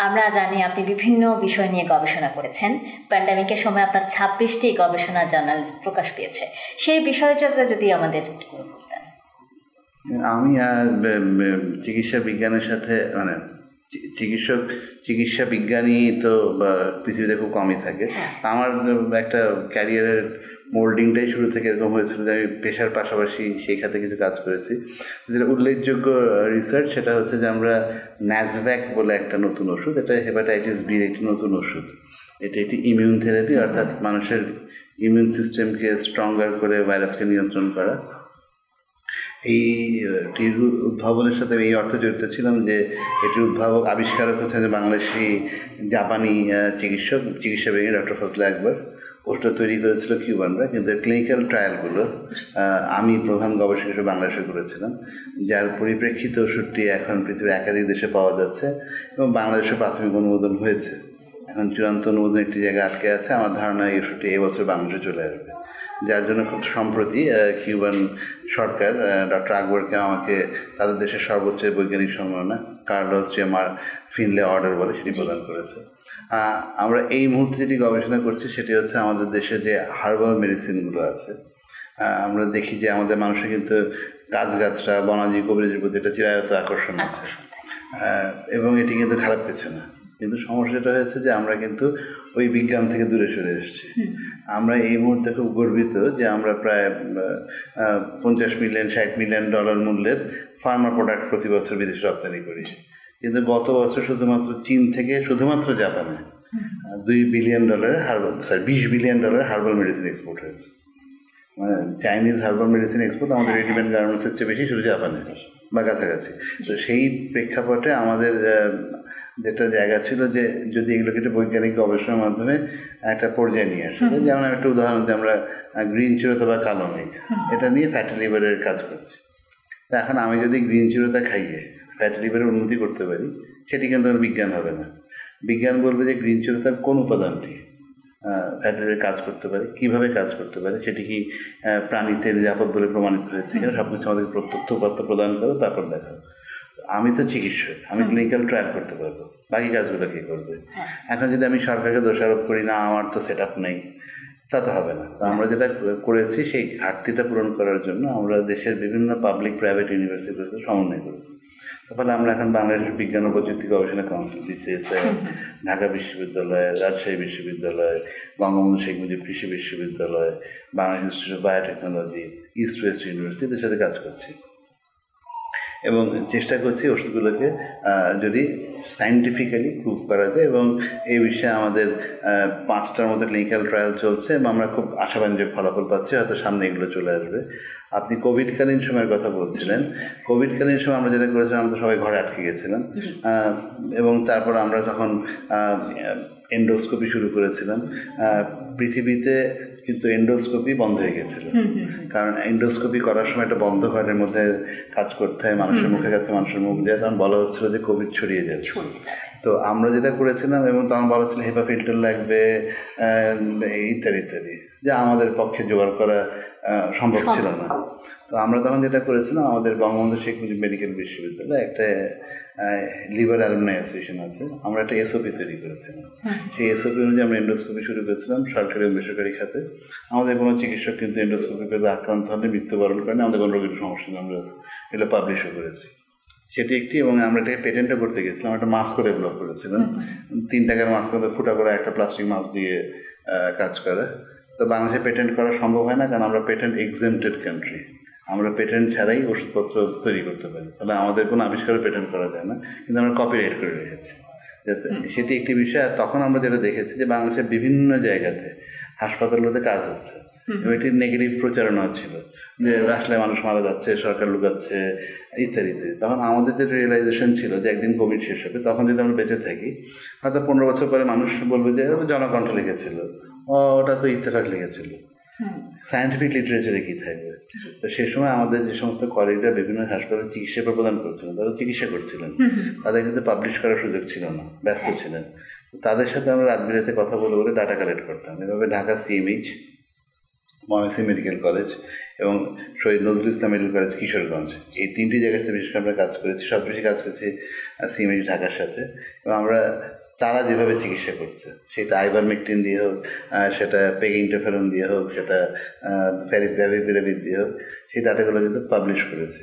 আমরা জানি আপনি বিভিন্ন বিষয় নিয়ে গবেষণা করেছেন। প্যান্ডেমিকের সময় আপনার 26টি গবেষণা জার্নাল প্রকাশ পেয়েছে, সেই বিষয়টা যদি আমাদের বলতেন। আমি চিকিৎসা বিজ্ঞানের সাথে চিকিৎসা বিজ্ঞানী তো পৃথিবীতে খুব কমই থাকে। আমার একটা ক্যারিয়ারের মোল্ডিংটাই শুরু থেকে এরকম হয়েছিল যে আমি পেশার পাশাপাশি সেই খাতে কিছু কাজ করেছি। যেটা উল্লেখযোগ্য রিসার্চ সেটা হচ্ছে যে আমরা ন্যাজভ্যাক বলে একটা নতুন ওষুধ, এটা হেপাটাইটিস বির একটি নতুন ওষুধ। এটা একটি ইমিউন থেরাপি, অর্থাৎ মানুষের ইমিউন সিস্টেমকে স্ট্রঙ্গার করে ভাইরাসকে নিয়ন্ত্রণ করা। এইটির উদ্ভাবনের সাথে এই অর্থে জড়িত ছিলাম যে এটির উদ্ভাবক আবিষ্কারক হচ্ছে যে বাংলাদেশি জাপানি চিকিৎসা বিজ্ঞানী ডক্টর ফজলে আকবর। ওষুধটা তৈরি করেছিল কিউবানরা, কিন্তু ক্লিনিক্যাল ট্রায়ালগুলো আমি প্রধান গবেষক হিসেবে বাংলাদেশে করেছিলাম, যার পরিপ্রেক্ষিতে ওষুধটি এখন পৃথিবীর একাধিক দেশে পাওয়া যাচ্ছে এবং বাংলাদেশে প্রাথমিক অনুমোদন হয়েছে। এখন চূড়ান্ত অনুমোদন একটি জায়গায় আটকে আছে। আমার ধারণা এই ওষুধটি এবছর বাংলাদেশে চলে আসবে, যার জন্য খুব সম্প্রতি কিউবান সরকার ডক্টর আকবরকে আমাকে তাদের দেশের সর্বোচ্চ বৈজ্ঞানিক সম্মাননা কার্লোস জেমার ফিনলে অর্ডার বলে সেটি প্রদান করেছে। আমরা এই মুহূর্তে যেটি গবেষণা করছি সেটি হচ্ছে আমাদের দেশে যে হার্বাল মেডিসিনগুলো আছে। আমরা দেখি যে আমাদের মানুষের কিন্তু গাছগাছরা বনাজি কবিরাজির প্রতি একটা চিরায়ত আকর্ষণ আছে, এবং এটি কিন্তু খারাপ কিছু না। কিন্তু সমস্যাটা হয়েছে যে আমরা কিন্তু ওই বিজ্ঞান থেকে দূরে সরে এসেছি। আমরা এই মুহূর্তে খুব গর্বিত যে আমরা প্রায় 50 মিলিয়ন 60 মিলিয়ন ডলার মূল্যের ফার্মা প্রোডাক্ট প্রতি বছর বিদেশে রপ্তানি করি, কিন্তু গত বছর শুধুমাত্র চীন থেকে শুধুমাত্র জাপানে 20 বিলিয়ন ডলারের হার্বাল মেডিসিন এক্সপোর্ট হয়েছে। মানে চাইনিজ হার্বাল মেডিসিন এক্সপোর্ট আমাদের রেডিমেড গার্মেন্টসের চেয়ে বেশি শুধু জাপানে বা কাছাকাছি। তো সেই প্রেক্ষাপটে আমাদের যেটা জায়গা ছিল যে যদি এগুলোকে একটা বৈজ্ঞানিক গবেষণার মাধ্যমে একটা পর্যায়ে নিয়ে আসে, যেমন একটা উদাহরণ যে আমরা গ্রিন চিরতা বা কালো মেঘ এটা নিয়ে ফ্যাটি লিভারের কাজ করছি। তো এখন আমি যদি গ্রিন চিরতা খাইয়ে ফ্যাটি লিভারের উন্নতি করতে পারি, সেটি কিন্তু বিজ্ঞান হবে না। বিজ্ঞান বলবে যে গ্রিন চিরতার কোন উপাদানটি ফ্যাটি লিভারের কাজ করতে পারে, কীভাবে কাজ করতে পারে, সেটি কি প্রাণীতে নিরাপদ বলে প্রমাণিত হয়েছে কিনা, সব কিছু আমাদের তথ্য প্রদান করো, তারপর দেখো। আমি তো চিকিৎসক, আমি ক্লিনিক্যাল ট্রায়াল করতে পারবো, বাকি কাজগুলো কে করবে? এখন যদি আমি সরকারকে দোষারোপ করি না আমার তো সেট আপ নেই, তা তো হবে না। তো আমরা যেটা করেছি সেই ঘাটতিটা পূরণ করার জন্য আমরা দেশের বিভিন্ন পাবলিক প্রাইভেট ইউনিভার্সিটির সাথে সমন্বয় করেছি। তাহলে আমরা এখন বাংলাদেশের বিজ্ঞান ও প্রযুক্তি গবেষণা কাউন্সিল BCSI, ঢাকা বিশ্ববিদ্যালয়, রাজশাহী বিশ্ববিদ্যালয়, বঙ্গবন্ধু শেখ মুজিব কৃষি বিশ্ববিদ্যালয়, Bangladesh institute of biotechnology, east West ইউনিভার্সিটির সাথে কাজ করছি এবং চেষ্টা করছি ওষুধগুলোকে যদি সায়েন্টিফিক্যালি প্রুভ করা যায়। এবং এই বিষয়ে আমাদের 5টার মতো ক্লিনিক্যাল ট্রায়াল চলছে এবং আমরা খুব আশাবাদী যে ফলাফল পাচ্ছি, হয়তো সামনে এগুলো চলে আসবে। আপনি কোভিডকালীন সময়ের কথা বলছিলেন। কোভিডকালীন সময় আমরা যেটা করেছিলাম, আমরা সবাই ঘরে আটকে গেছিলাম এবং তারপর আমরা তখন এন্ডোস্কোপি শুরু করেছিলাম। পৃথিবীতে কিন্তু এন্ডোস্কোপি বন্ধ হয়ে গেছিল, কারণ এন্ডোস্কোপি করার সময় একটা বন্ধ ঘরের মধ্যে কাজ করতে হয়, মানুষের মুখের কাছে মানুষের মুখ দিয়ে, তখন বলা হচ্ছিল যে কোভিড ছড়িয়ে যাবে। তো আমরা যেটা করেছিলাম, এবং তখন বলা হচ্ছিল হেপা ফিল্টার লাগবে ইত্যাদি ইত্যাদি, যা আমাদের পক্ষে জোগাড় করা সম্ভব ছিল না। তো আমরা তখন যেটা করেছিলাম, আমাদের বঙ্গবন্ধু শেখ মুজিব মেডিকেল বিশ্ববিদ্যালয়ে একটা লিভার অ্যালুমনাই অ্যাসোসিয়েশন আছে, আমরা একটা এসওপি তৈরি করেছিলাম। সেই এসওপি অনুযায়ী আমরা এন্ডোস্কোপি শুরু করেছিলাম সরকারি ও বেসরকারি খাতে। আমাদের কোনো চিকিৎসক কিন্তু এন্ডোস্কোপি করে আক্রান্ত হলে মৃত্যুবরণ করেনি, আমাদের কোনো রোগীর সমস্যা নেই, আমরা এগুলো পাবলিশও করেছি। সেটি একটি, এবং আমরা এটাকে পেটেন্টও করতে গেছিলাম, একটা মাস্কও ডেভেলপ করেছিলাম। 3 টাকার মাস্ক ফুটা করে একটা প্লাস্টিক মাস্ক দিয়ে কাজ করে। তো বাংলাদেশে পেটেন্ট করা সম্ভব হয় না, কারণ আমরা পেটেন্ট এক্সেম্পটেড কান্ট্রি, আমরা পেটেন্ট ছাড়াই ওষুধপত্র তৈরি করতে পারি। তাহলে আমাদের কোনো আবিষ্কারও পেটেন্ট করা যায় না, কিন্তু আমরা কপিরাইট করে রেখেছি। সেটি একটি বিষয়। আর তখন আমরা যেটা দেখেছি যে বাংলাদেশের বিভিন্ন জায়গাতে হাসপাতালগুলোতে কাজ হচ্ছে এবং একটি নেগেটিভ প্রচারণা ছিল যে আসলে মানুষ মারা যাচ্ছে, সরকার লুকাচ্ছে ইত্যাদি ইত্যাদি। তখন আমাদের যে রিয়েলাইজেশন ছিল যে একদিন কোভিড শেষ হবে, তখন যদি আমরা বেঁচে থাকি, হয়তো 15 বছর পরে মানুষ বলবে যে জনকণ্ঠ লিখেছিল, ওটা তো ইত্তেফাক লিখেছিল, সায়েন্টিফিক লিটারেচারে কী থাকবে। তো সেই সময় আমাদের যে সমস্ত কলিগরা বিভিন্ন হাসপাতালে চিকিৎসা প্রদান করছিলেন, তারা চিকিৎসা করছিলেন, তাদের কিন্তু পাবলিশ করার সুযোগ ছিল না, ব্যস্ত ছিলেন। তাদের সাথে আমরা রাত বিরাতে কথা বলে বলে ডাটা কালেক্ট করতাম। এভাবে Dhaka CMH, Mymensingh medical college এবং শহীদ নজরুল ইসলাম মেডিকেল কলেজ কিশোরগঞ্জ, এই তিনটি জায়গাতে বিশেষ করে আমরা কাজ করেছি। সবচেয়ে কাজ করেছি সিএমএইচ ঢাকার সাথে। এবং আমরা তারা যেভাবে চিকিৎসা করছে, সেটা আইভারমেকটিন দিয়ে হোক, সেটা পেগিন্টারফেরন দিয়ে হোক, সেটা ফ্যাভিপিরাভির দিয়ে হোক, সেই ডাটাগুলো কিন্তু পাবলিশ করেছে।